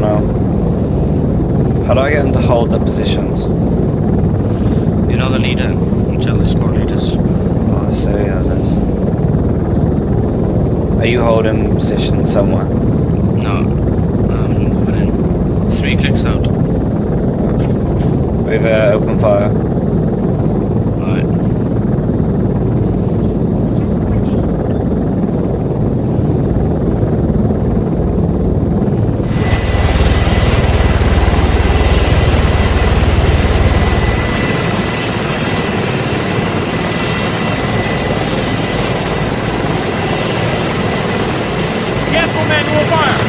know. How do I get them to hold their positions? You know the leader. You tell the squad leaders. Oh, I see how it is. Are you holding position somewhere? No. Moving in. 3 clicks out. With open fire. Alright. Cancel manual fire!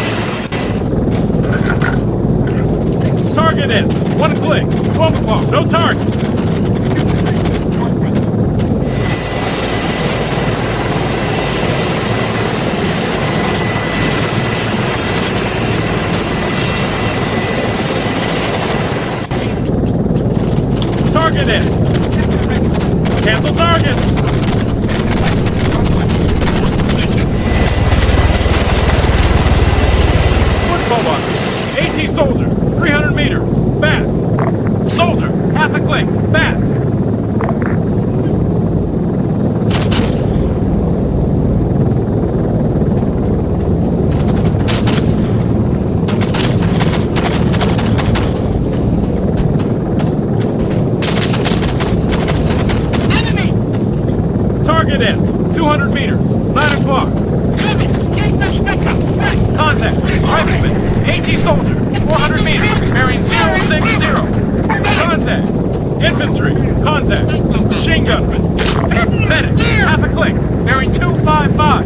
Target in! 1 click! 12 o'clock, no target! Target in! Cancel target! AT soldier, 300 meters, back. Soldier, half a click, back. Enemy! Target ends, 200 meters, 9 o'clock. Contact, rifleman. AT soldier, 400 meters, bearing 060. Contact, infantry, contact, machine gunman. Medic, half a click, bearing 255.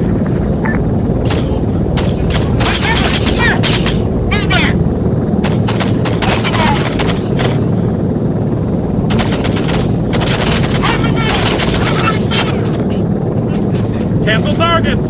Cancel targets.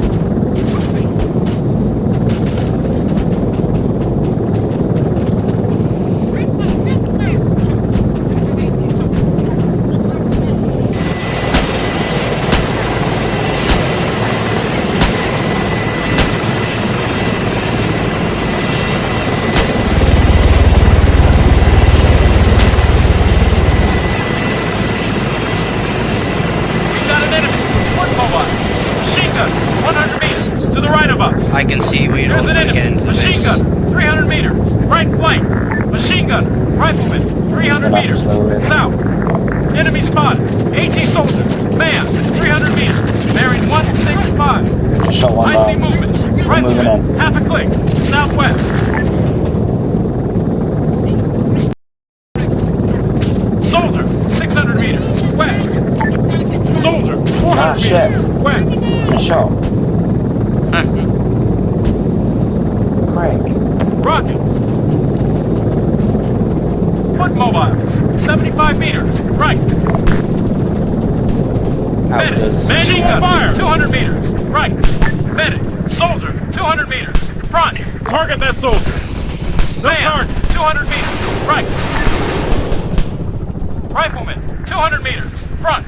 I can see where you're There's an enemy. Machine gun, 300 meters. Right flank. Machine gun. Rifleman, 300 meters. South. Enemy spotted. AT soldier. Man, 300 meters. Bearing 165. Just shot one I see down. movement. Rifleman, half a click. Southwest. Soldier, 600 meters. West. Soldier, 400 meters. West. Good shot. Rockets! Foot mobile! 75 meters! Right! Medic! Machine gun fire! 200 meters! Right! Medic! Soldier! 200 meters! Front! Target that soldier! No target! 200 meters! Right! Rifleman! 200 meters! Front!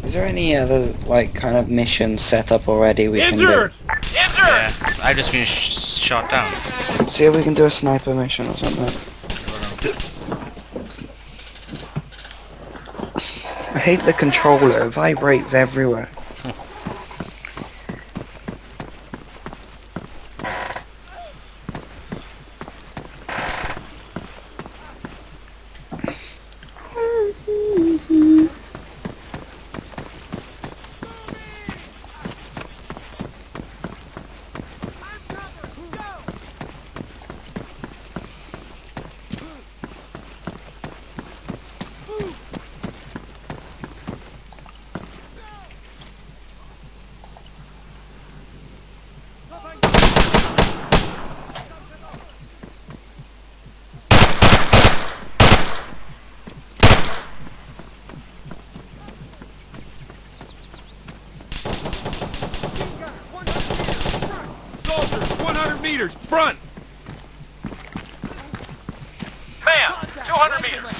Is there any other, like, kind of mission set up already we Injured! can Injured! Yeah, I've just been shot down. do? See if we can do a sniper mission or something. I hate the controller, it vibrates everywhere. meters, front! Man, 200 meters,